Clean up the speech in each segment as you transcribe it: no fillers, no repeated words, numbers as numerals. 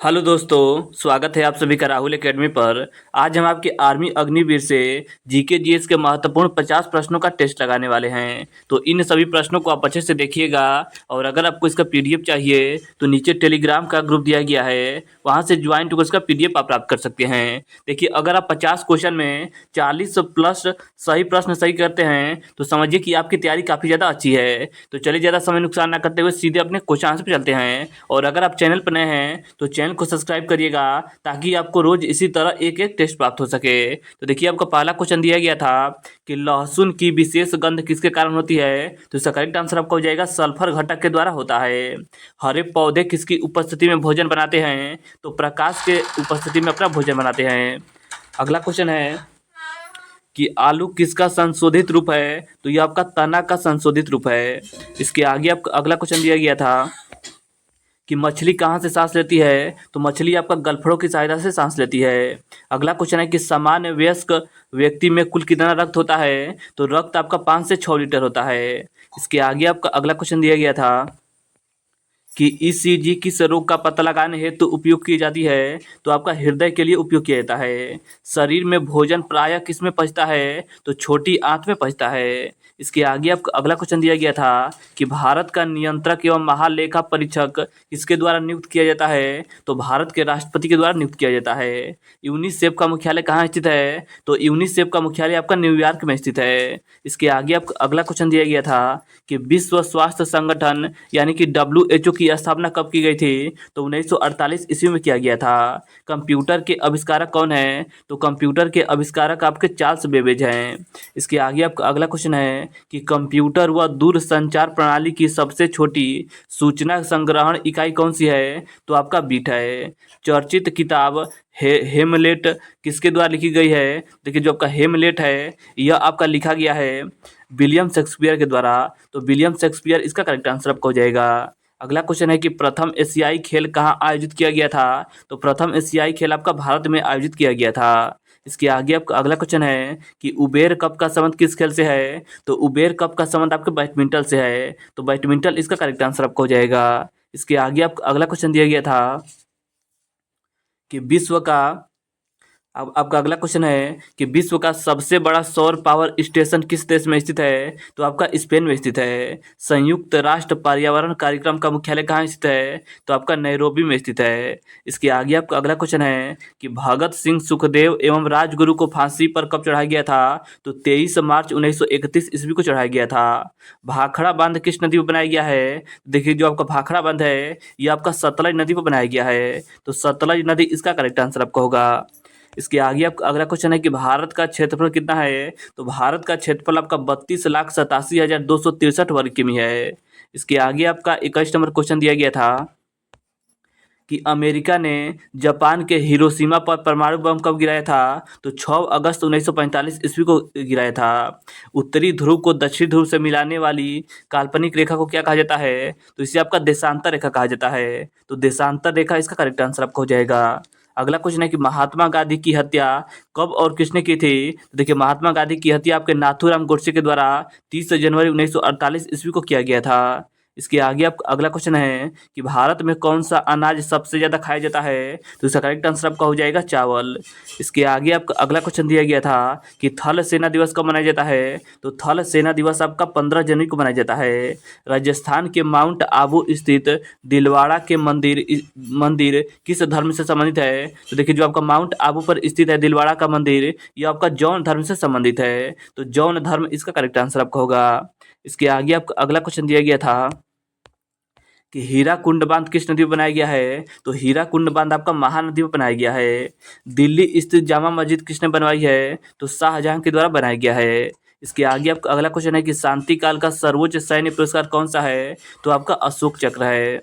Hello दोस्तों, स्वागत है आप सभी का राहुल एकेडमी पर। आज हम आपके आर्मी अग्निवीर से जीके जीएस के महत्वपूर्ण 50 प्रश्नों का टेस्ट लगाने वाले हैं। तो इन सभी प्रश्नों को आप अच्छे से देखिएगा। और अगर आपको इसका पीडीएफ चाहिए तो नीचे टेलीग्राम का ग्रुप दिया गया है, वहां से ज्वाइन होकर इसका पीडीएफ आप प्राप्त कर सकते हैं। देखिए, अगर आप 50 क्वेश्चन में 40 प्लस सही प्रश्न सही करते हैं तो समझिए कि आपकी तैयारी काफ़ी ज़्यादा अच्छी है। तो चलिए, ज़्यादा समय नुकसान ना करते हुए सीधे अपने क्वेश्चन आंसर पे चलते हैं। और अगर आप चैनल पर नए हैं तो चैनल को सब्सक्राइब करिएगा, ताकि आपको रोज इसी तरह एक एक टेस्ट प्राप्त हो सके। तो देखिए, आपको पहला क्वेश्चन दिया गया था कि लहसुन की विशेष गंध किसके कारण होती है। तो इसका करेक्ट आंसर आपका हो जाएगा सल्फर घटक के द्वारा होता है। हरे पौधे किसकी उपस्थिति में भोजन बनाते हैं। तो प्रकाश के उपस्थिति में अपना भोजन बनाते हैं। अगला क्वेश्चन है कि आलू किसका संशोधित रूप है। तो ये आपका तना का संशोधित रूप है। इसके आगे आपका अगला क्वेश्चन दिया गया था कि मछली कहाँ से सांस लेती है। तो मछली आपका गलफड़ों की सहायता से सांस लेती है। अगला क्वेश्चन है कि सामान्य वयस्क व्यक्ति में कुल कितना रक्त होता है। तो रक्त आपका 5 से 6 लीटर होता है। इसके आगे आपका अगला क्वेश्चन दिया गया था कि ईसीजी किस रोग का पता लगाने हेतु उपयोग की जाती है। तो आपका हृदय के लिए उपयोग किया जाता है। शरीर में भोजन प्रायः किस में पचता है। तो छोटी आंत में पचता है। इसके आगे आपको अगला क्वेश्चन दिया गया था कि भारत का नियंत्रक एवं महालेखा परीक्षक किसके द्वारा नियुक्त किया जाता है। तो भारत के राष्ट्रपति के द्वारा नियुक्त किया जाता है। यूनिसेफ का मुख्यालय कहाँ स्थित है। तो यूनिसेफ का मुख्यालय आपका न्यूयॉर्क में स्थित है। इसके आगे आपको अगला क्वेश्चन दिया गया था कि विश्व स्वास्थ्य संगठन यानी कि WHO की स्थापना कब की गई थी। तो 1948 ईस्वी में किया गया था। कंप्यूटर के आविष्कारक कौन है। तो कंप्यूटर के आविष्कारक आपके चार्ल्स बेबेज हैं। इसके आगे आपका अगला क्वेश्चन है कि कंप्यूटर व दूर संचार प्रणाली की सबसे छोटी सूचना संग्रहण इकाई कौन सी है। तो आपका बीट है। चर्चित किताब हेमलेट किसके द्वारा लिखी गई है। देखिए, जो आपका हेमलेट है यह आपका लिखा गया है विलियम शेक्सपियर के द्वारा। तो विलियम शेक्सपियर इसका करेक्ट आंसर आपका हो जाएगा। अगला क्वेश्चन है कि प्रथम एशियाई खेल कहाँ आयोजित किया गया था। तो प्रथम एशियाई खेल आपका भारत में आयोजित किया गया था। इसके आगे आपका अगला क्वेश्चन है कि उबेर कप का संबंध किस खेल से है। तो उबेर कप का संबंध आपके बैडमिंटन से है। तो बैडमिंटन इसका करेक्ट आंसर आपका हो जाएगा। इसके आगे आपका अगला क्वेश्चन दिया गया था कि विश्व का अब आपका अगला क्वेश्चन है कि विश्व का सबसे बड़ा सौर पावर स्टेशन किस देश में स्थित है। तो आपका स्पेन में स्थित है। संयुक्त राष्ट्र पर्यावरण कार्यक्रम का मुख्यालय कहाँ स्थित है। तो आपका नैरोबी में स्थित है। इसके आगे आपका अगला क्वेश्चन है कि भगत सिंह सुखदेव एवं राजगुरु को फांसी पर कब चढ़ाया गया था। तो 23 मार्च 1931 ईस्वी को चढ़ाया गया था। भाखड़ा बांध किस नदी पर बनाया गया है। देखिए, जो आपका भाखड़ा बांध है ये आपका सतलज नदी पर बनाया गया है। तो सतलज नदी इसका करेक्ट आंसर आपका होगा। इसके आगे आपका अगला क्वेश्चन है कि भारत का क्षेत्रफल कितना है। तो भारत का क्षेत्रफल आपका 32,87,263 वर्ग किमी है। इसके आगे आपका 21 नंबर क्वेश्चन दिया गया था कि अमेरिका ने जापान के हिरोशिमा पर परमाणु बम कब गिराया था। तो 6 अगस्त 1945 ईस्वी को गिराया था। उत्तरी ध्रुव को दक्षिणी ध्रुव से मिलाने वाली काल्पनिक रेखा को क्या कहा जाता है। तो इसे आपका देशांतर रेखा कहा जाता है। तो देशांतर रेखा इसका करेक्ट आंसर आपका हो जाएगा। अगला क्वेश्चन है कि महात्मा गांधी की हत्या कब और किसने की थी। तो देखिए, महात्मा गांधी की हत्या आपके नाथूराम गोडसे के द्वारा 30 जनवरी 1948 ईस्वी को किया गया था। इसके आगे आप अगला क्वेश्चन है कि भारत में कौन सा अनाज सबसे ज़्यादा खाया जाता है। तो इसका करेक्ट आंसर आपका हो जाएगा चावल। इसके आगे आपका अगला क्वेश्चन दिया गया था कि थल सेना दिवस कब मनाया जाता है। तो थल सेना दिवस आपका 15 जनवरी को मनाया जाता है। राजस्थान के माउंट आबू स्थित दिलवाड़ा के मंदिर किस धर्म से संबंधित है। तो देखिए, जो आपका माउंट आबू पर स्थित है दिलवाड़ा का मंदिर, यह आपका जौन धर्म से संबंधित है। तो जौन धर्म इसका करेक्ट आंसर आपका होगा। इसके आगे आपका अगला क्वेश्चन दिया गया था कि हीराकुंड बांध किस नदी में बनाया गया है। तो हीराकुंड बांध आपका महानदी में बनाया गया है। दिल्ली स्थित जामा मस्जिद किसने बनवाई है। तो शाहजहां के द्वारा बनाया गया है। इसके आगे आपका अगला क्वेश्चन है कि शांति काल का सर्वोच्च सैन्य पुरस्कार कौन सा है। तो आपका अशोक चक्र है।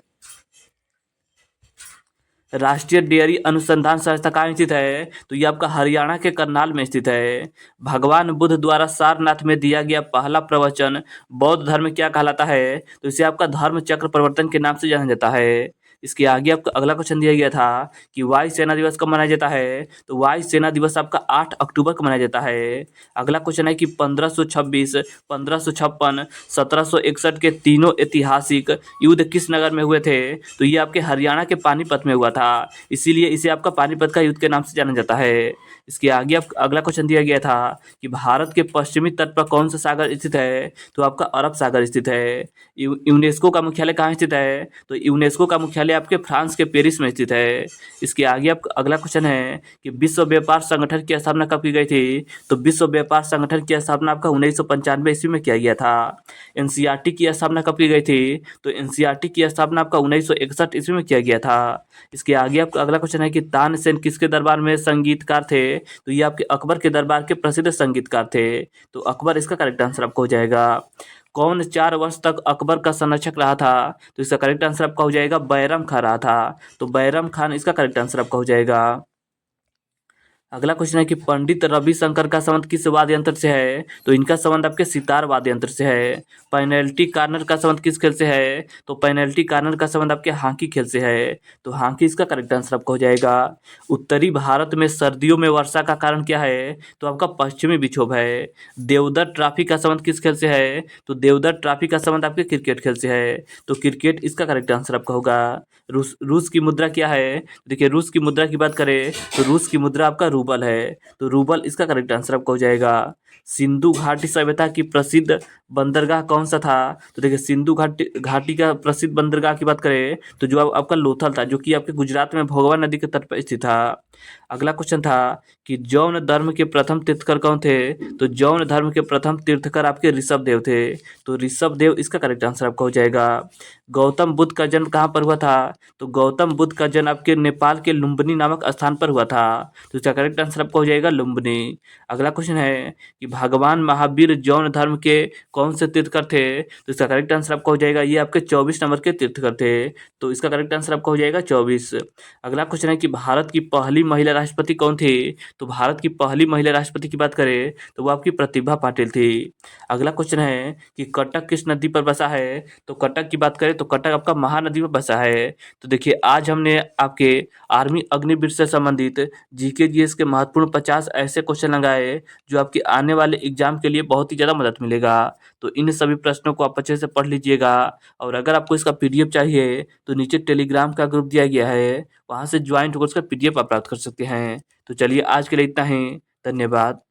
राष्ट्रीय डेयरी अनुसंधान संस्था कहाँ स्थित है। तो ये आपका हरियाणा के करनाल में स्थित है। भगवान बुद्ध द्वारा सारनाथ में दिया गया पहला प्रवचन बौद्ध धर्म में क्या कहलाता है। तो इसे आपका धर्म चक्र प्रवर्तन के नाम से जाना जाता है। इसके आगे आपका अगला क्वेश्चन दिया गया था कि वायु सेना दिवस कब मनाया जाता है, तो वायु सेना दिवस आपका 8 अक्टूबर को मनाया जाता है। अगला क्वेश्चन है कि 1526, 1556, 1761 के तीनों ऐतिहासिक युद्ध किस नगर में हुए थे, तो ये आपके हरियाणा के पानीपत में हुआ था, इसीलिए इसे आपका पानीपत का युद्ध के नाम से जाना जाता है। इसके आगे आप अगला क्वेश्चन दिया गया था कि भारत के पश्चिमी तट पर कौन सा सागर स्थित है, तो आपका अरब सागर स्थित है। यूनेस्को का मुख्यालय कहाँ स्थित है, तो यूनेस्को का मुख्यालय आपके फ्रांस के पेरिस में स्थित है। इसके आगे आप अगला क्वेश्चन है कि विश्व व्यापार संगठन की स्थापना कब की गई थी, तो विश्व व्यापार संगठन की स्थापना आपका 1995 ईस्वी में किया गया था। एनसीईआरटी की स्थापना कब की गई थी, तो एनसीईआरटी की स्थापना आपका 1961 ईस्वी में किया गया था। इसके आगे आपका अगला क्वेश्चन है कि तानसेन किसके दरबार में संगीतकार थे, तो ये आपके अकबर के दरबार के प्रसिद्ध संगीतकार थे, तो अकबर इसका करेक्ट आंसर आपका हो जाएगा। कौन 4 वर्ष तक अकबर का संरक्षक रहा था, तो इसका करेक्ट आंसर आपका हो जाएगा बैरम खान रहा था, तो बैरम खान इसका करेक्ट आंसर आपका हो जाएगा। अगला क्वेश्चन है कि पंडित रविशंकर का संबंध किस वाद्य यंत्र से है, तो इनका संबंध आपके सितार वाद्य यंत्र से है। पेनल्टी कार्नर का संबंध किस खेल से है, तो पेनल्टी कार्नर का संबंध आपके हॉकी खेल से है, तो हॉकी इसका करेक्ट आंसर आपका हो जाएगा। उत्तरी भारत में सर्दियों में वर्षा का कारण क्या है, तो आपका पश्चिमी विक्षोभ है। देवदत्त ट्रॉफी का संबंध किस खेल से है, तो देवदत्त ट्रॉफी का संबंध आपके क्रिकेट खेल से है, तो क्रिकेट इसका करेक्ट आंसर आपका होगा। रूस की मुद्रा क्या है, देखिए रूस की मुद्रा की बात करें तो रूस की मुद्रा आपका रूबल है, तो रूबल इसका करेक्ट आंसर आपका हो जाएगा। सिंधु घाटी सभ्यता की प्रसिद्ध बंदरगाह कौन सा था, तो देखिए सिंधु घाटी का प्रसिद्ध बंदरगाह की बात करें तो जो आपका लोथल था, जो कि आपके गुजरात में भोगवा नदी के तट पर स्थित था। अगला क्वेश्चन था कि जौन धर्म के प्रथम तीर्थकर कौन थे, तो जौन धर्म के प्रथम तीर्थकर आपके ऋषभ देव थे, तो ऋषभ देव इसका करेक्ट आंसर आपका हो जाएगा। गौतम बुद्ध का जन्म कहाँ पर हुआ था, तो गौतम बुद्ध का जन्म आपके नेपाल के लुम्बिनी नामक स्थान पर हुआ था, तो इसका करेक्ट आंसर आपका हो जाएगा लुम्बिनी। अगला क्वेश्चन है कि भगवान महावीर जौन धर्म के कौन से तीर्थकर थे, तो इसका करेक्ट आंसर आपका हो जाएगा ये आपके 24 नंबर के तीर्थकर थे, तो इसका करेक्ट आंसर आपका हो जाएगा 24। अगला क्वेश्चन है कि भारत की पहली महिला राष्ट्रपति कौन थी, तो भारत की पहली महिला राष्ट्रपति की बात करें तो वो आपकी प्रतिभा पाटिल थी। अगला क्वेश्चन है कि कटक किस नदी पर बसा है, तो कटक की बात करें तो कटक आपका महानदी में बसा है। तो देखिए आज हमने आपके आर्मी अग्निवीर से संबंधित जीके जीएस के महत्वपूर्ण 50 ऐसे क्वेश्चन लगाए जो आपके आने वाले एग्जाम के लिए बहुत ही ज़्यादा मदद मिलेगा। तो इन सभी प्रश्नों को आप अच्छे से पढ़ लीजिएगा, और अगर आपको इसका पीडीएफ चाहिए तो नीचे टेलीग्राम का ग्रुप दिया गया है, वहाँ से ज्वाइन होकर उसका पीडीएफ आप प्राप्त कर सकते हैं। तो चलिए आज के लिए इतना ही, धन्यवाद।